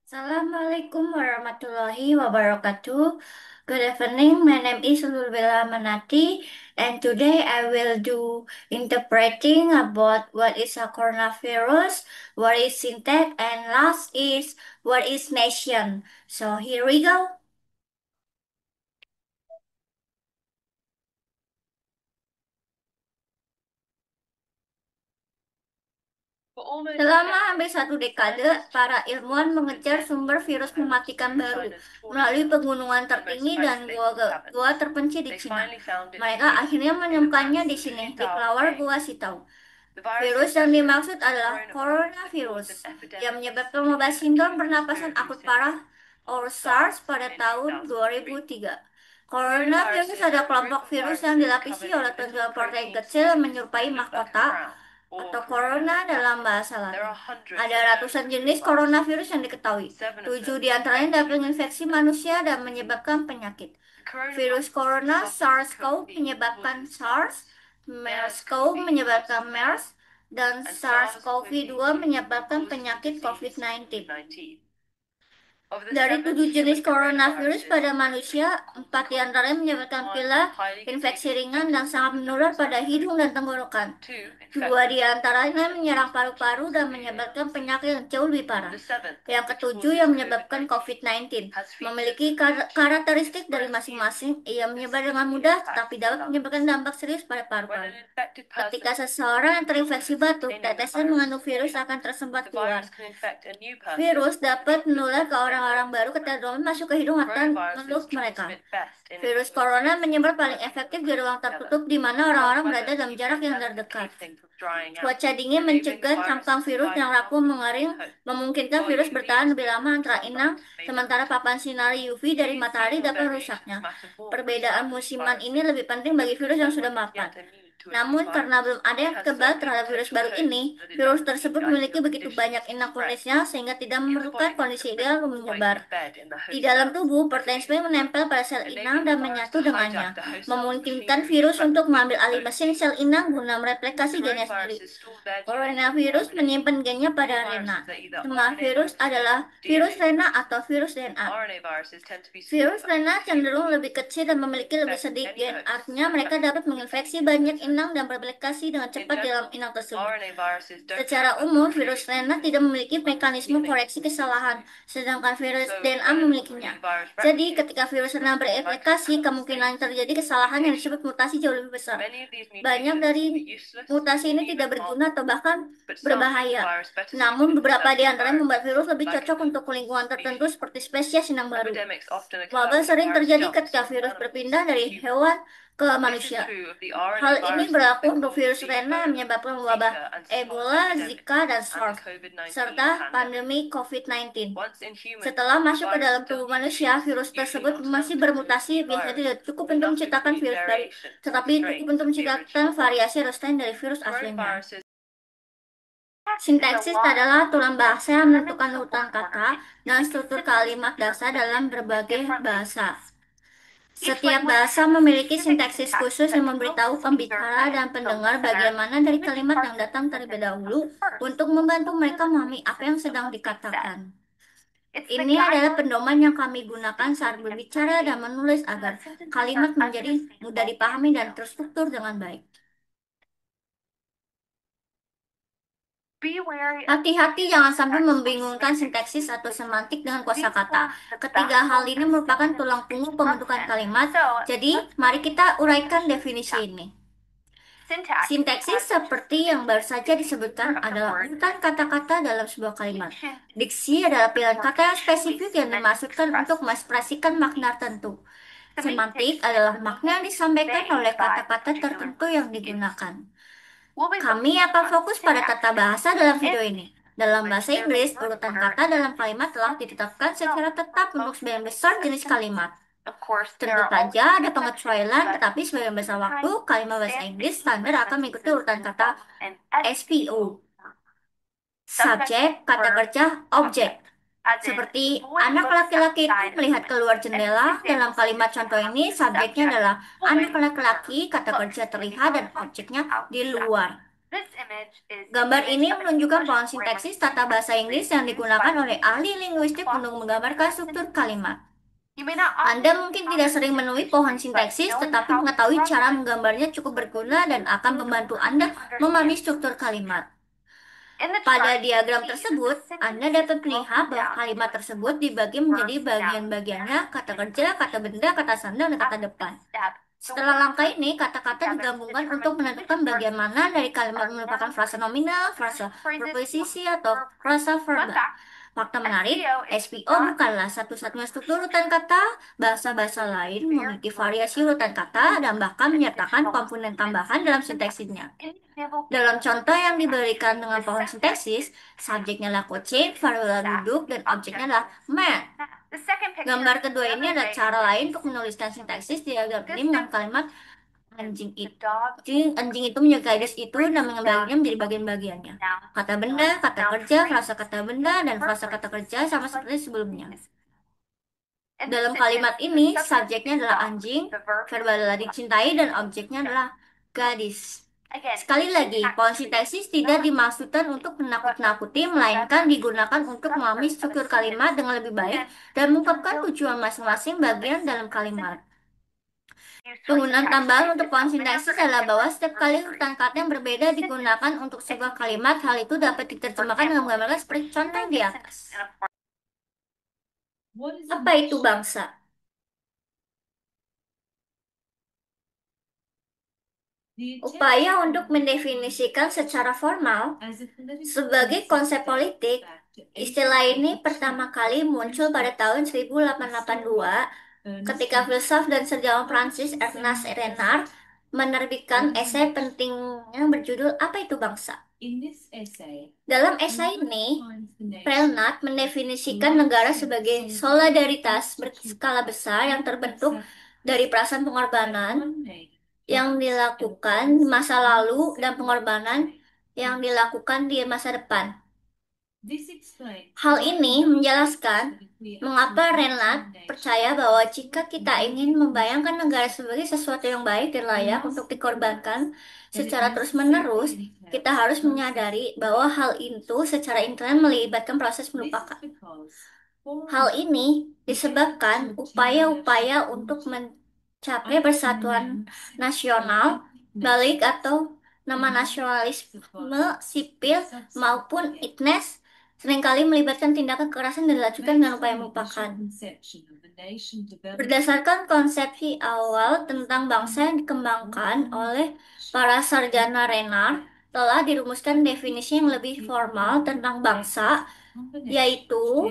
Assalamualaikum warahmatullahi wabarakatuh. Good evening. My name is Lulbela Manati, and today I will do interpreting about what is a coronavirus, what is syntax, and last is what is nation. So here we go. Selama hampir satu dekade, para ilmuwan mengejar sumber virus mematikan baru melalui pegunungan tertinggi dan gua terpencil di Cina. Mereka akhirnya menemukannya di sini, di kelawar Gua Sitau. Virus yang dimaksud adalah coronavirus, yang menyebabkan wabah sindrom pernapasan akut parah atau SARS pada tahun 2003. Coronavirus adalah kelompok virus yang dilapisi oleh tonjolan protein kecil menyerupai mahkota atau corona dalam bahasa Latin. Ada ratusan jenis coronavirus yang diketahui. 7 di antaranya dapat menginfeksi manusia dan menyebabkan penyakit. Virus corona SARS-CoV menyebabkan SARS, MERS-CoV menyebabkan MERS, dan SARS-CoV-2 menyebabkan penyakit COVID-19. Dari 7 jenis coronavirus pada manusia, 4 diantaranya menyebabkan pilek, infeksi ringan, dan sangat menular pada hidung dan tenggorokan. 2 diantaranya menyerang paru-paru dan menyebabkan penyakit yang jauh lebih parah. Yang ketujuh yang menyebabkan COVID-19 memiliki karakteristik dari masing-masing. Ia menyebar dengan mudah, tetapi dapat menyebabkan dampak serius pada paru-paru. Ketika seseorang yang terinfeksi batuk, tetesan mengandung virus akan tersempat keluar. Virus dapat menular ke orang-orang baru ketika masuk ke hidung atau mulut mereka. Virus corona menyebar paling efektif di ruang tertutup di mana orang-orang berada dalam jarak yang terdekat. Cuaca dingin mencegah cangkang virus yang rapuh mengering, memungkinkan virus bertahan lebih lama antara inang, sementara paparan sinar UV dari matahari dapat merusaknya. Perbedaan musiman ini lebih penting bagi virus yang sudah mapan. Namun, karena belum ada yang kebal terhadap virus baru ini, virus tersebut memiliki begitu banyak inang proteinnya sehingga tidak memerlukan kondisi ideal untuk menyebar. Di dalam tubuh, protein spike menempel pada sel inang dan menyatu dengannya, memungkinkan virus untuk mengambil alih mesin sel inang guna mereplikasi gennya sendiri. Coronavirus menyimpan gennya pada RNA. Semua virus adalah virus RNA atau virus DNA. Virus RNA cenderung lebih kecil dan memiliki lebih sedikit gen, artinya mereka dapat menginfeksi banyak inang dan bereplikasi dengan cepat dalam inang tersebut. Secara umum, virus RNA tidak memiliki mekanisme koreksi kesalahan, sedangkan virus DNA memilikinya. Jadi, ketika virus RNA bereplikasi, kemungkinan terjadi kesalahan yang disebut mutasi jauh lebih besar. Banyak dari mutasi ini tidak berguna atau bahkan berbahaya. Namun, beberapa di antaranya membuat virus lebih cocok untuk lingkungan tertentu seperti spesies inang baru. Wabah sering terjadi ketika virus berpindah dari hewan ke manusia. Hal ini berlaku untuk virus RNA yang menyebabkan wabah Ebola, Zika, dan SARS, serta pandemi COVID-19. Setelah masuk ke dalam tubuh manusia, virus tersebut masih bermutasi, biasanya tidak cukup untuk menciptakan virus baru, tetapi cukup untuk menciptakan variasi resisten dari virus aslinya. Sintaksis adalah tulang bahasa yang menentukan urutan kata dan struktur kalimat dasar dalam berbagai bahasa. Setiap bahasa memiliki sintaksis khusus yang memberitahu pembicara dan pendengar bagaimana dari kalimat yang datang terlebih dahulu untuk membantu mereka memahami apa yang sedang dikatakan. Ini adalah pedoman yang kami gunakan saat berbicara dan menulis agar kalimat menjadi mudah dipahami dan terstruktur dengan baik. Hati-hati jangan sampai membingungkan sintaksis atau semantik dengan kosakata. Ketiga hal ini merupakan tulang punggung pembentukan kalimat. Jadi, mari kita uraikan definisi ini. Sintaksis seperti yang baru saja disebutkan adalah urutan kata-kata dalam sebuah kalimat. Diksi adalah pilihan kata yang spesifik yang dimaksudkan untuk mengekspresikan makna tertentu. Semantik adalah makna yang disampaikan oleh kata-kata tertentu yang digunakan. Kami akan fokus pada tata bahasa dalam video ini. Dalam bahasa Inggris, urutan kata dalam kalimat telah ditetapkan secara tetap untuk sebagian besar jenis kalimat. Tentu saja ada pengecualian, tetapi sebagian besar waktu, kalimat bahasa Inggris standar akan mengikuti urutan kata SVO. Subjek, kata kerja, objek. Seperti anak laki-laki itu melihat keluar jendela, dalam kalimat contoh ini subjeknya adalah anak laki-laki, kata kerja terlihat dan objeknya di luar. Gambar ini menunjukkan pohon sintaksis tata bahasa Inggris yang digunakan oleh ahli linguistik untuk menggambarkan struktur kalimat. Anda mungkin tidak sering menemui pohon sintaksis, tetapi mengetahui cara menggambarnya cukup berguna dan akan membantu Anda memahami struktur kalimat. Pada diagram tersebut, Anda dapat melihat bahwa kalimat tersebut dibagi menjadi bagian-bagiannya, kata kerja, kata benda, kata sandang, dan kata depan. Setelah langkah ini, kata-kata digabungkan untuk menentukan bagian mana dari kalimat merupakan frasa nominal, frasa preposisi, atau frasa verbal. Fakta menarik, SPO bukanlah satu-satunya struktur urutan kata. Bahasa-bahasa lain memiliki variasi urutan kata dan bahkan menyertakan komponen tambahan dalam sintaksisnya. Dalam contoh yang diberikan dengan pohon sintaksis, subjeknya adalah kucing, variabel duduk, dan objeknya adalah man. Gambar kedua ini adalah cara lain untuk menuliskan sintaksis diagram ini dengan kalimat anjing itu. Anjing itu menyukai das itu dan membaginya menjadi bagian-bagiannya. Kata benda, kata kerja, frasa kata benda, dan frasa kata kerja sama seperti sebelumnya. Dalam kalimat ini, subjeknya adalah anjing, verbal adalah dicintai, dan objeknya adalah gadis. Sekali lagi, pohon sintaksis tidak dimaksudkan untuk menakut-nakuti, melainkan digunakan untuk memahami struktur kalimat dengan lebih baik dan mengungkapkan tujuan masing-masing bagian dalam kalimat. Penggunaan tambahan untuk pohon sintaksis adalah bahwa setiap kali urutan kata yang berbeda digunakan untuk sebuah kalimat, hal itu dapat diterjemahkan dengan menggambarkan seperti contoh di atas. Apa itu bangsa? Upaya untuk mendefinisikan secara formal sebagai konsep politik, istilah ini pertama kali muncul pada tahun 1882 ketika filsuf dan sejarawan Prancis Ernest Renard menerbitkan esai pentingnya berjudul Apa itu Bangsa? Dalam esai ini, Renard mendefinisikan negara sebagai solidaritas berskala besar yang terbentuk dari perasaan pengorbanan yang dilakukan di masa lalu dan pengorbanan yang dilakukan di masa depan. Hal ini menjelaskan mengapa Renard percaya bahwa jika kita ingin membayangkan negara sebagai sesuatu yang baik dan layak untuk dikorbankan secara terus-menerus, kita harus menyadari bahwa hal itu secara internal melibatkan proses melupakan. Hal ini disebabkan upaya-upaya untuk mencapai persatuan nasional, balik atau nama nasionalisme sipil maupun etnis seringkali melibatkan tindakan kekerasan dan dilanjutkan dengan upaya melupakan. Berdasarkan konsepsi awal tentang bangsa yang dikembangkan oleh para sarjana Renard, telah dirumuskan definisi yang lebih formal tentang bangsa, yaitu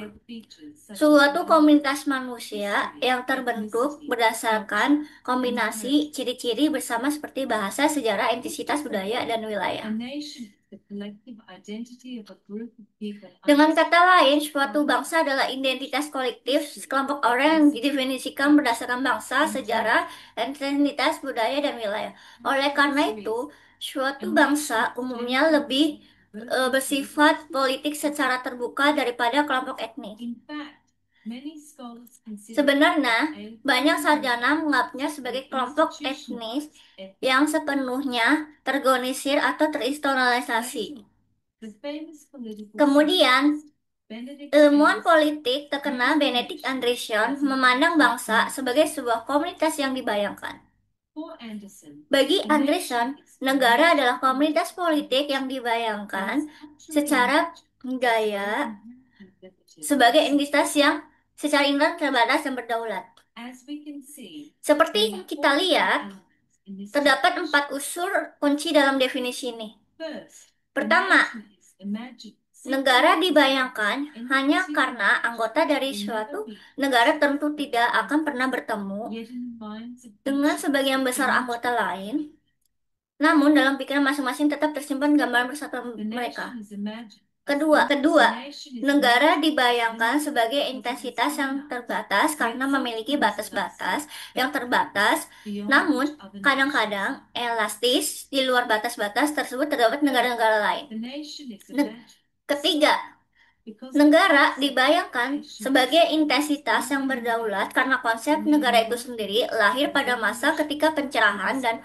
suatu komunitas manusia yang terbentuk berdasarkan kombinasi ciri-ciri bersama seperti bahasa, sejarah, etnisitas, budaya, dan wilayah. Dengan kata lain, suatu bangsa adalah identitas kolektif sekelompok orang yang didefinisikan berdasarkan bangsa, sejarah, etnisitas, budaya, dan wilayah. Oleh karena itu, suatu bangsa umumnya lebih bersifat politik secara terbuka daripada kelompok etnis. Sebenarnya, banyak sarjana menganggapnya sebagai kelompok etnis yang sepenuhnya terorganisir atau terinstitusionalisasi. Kemudian, ilmuwan politik terkenal Benedict Anderson memandang bangsa sebagai sebuah komunitas yang dibayangkan. Bagi Anderson, negara adalah komunitas politik yang dibayangkan secara gaya sebagai entitas yang secara internal terbatas dan berdaulat. Seperti yang kita lihat, terdapat 4 unsur kunci dalam definisi ini. Pertama, negara dibayangkan hanya karena anggota dari suatu negara tentu tidak akan pernah bertemu dengan sebagian besar anggota lain, namun dalam pikiran masing-masing tetap tersimpan gambaran persatuan mereka. Kedua, negara dibayangkan sebagai intensitas yang terbatas karena memiliki batas-batas yang terbatas, namun kadang-kadang elastis di luar batas-batas tersebut terdapat negara-negara lain. Ketiga, negara dibayangkan sebagai intensitas yang berdaulat karena konsep negara itu sendiri lahir pada masa ketika pencerahan dan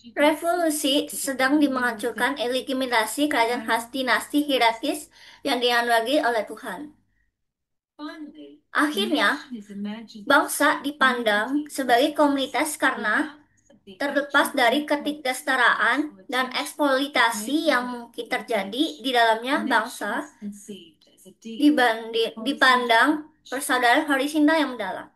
Revolusi sedang menghancurkan legitimasi kerajaan khas dinasti hierarkis yang dianugerahi oleh Tuhan. Akhirnya, bangsa dipandang sebagai komunitas karena terlepas dari ketidaksetaraan dan eksploitasi yang mungkin terjadi di dalamnya, bangsa dipandang persaudaraan horizontal yang mendalam.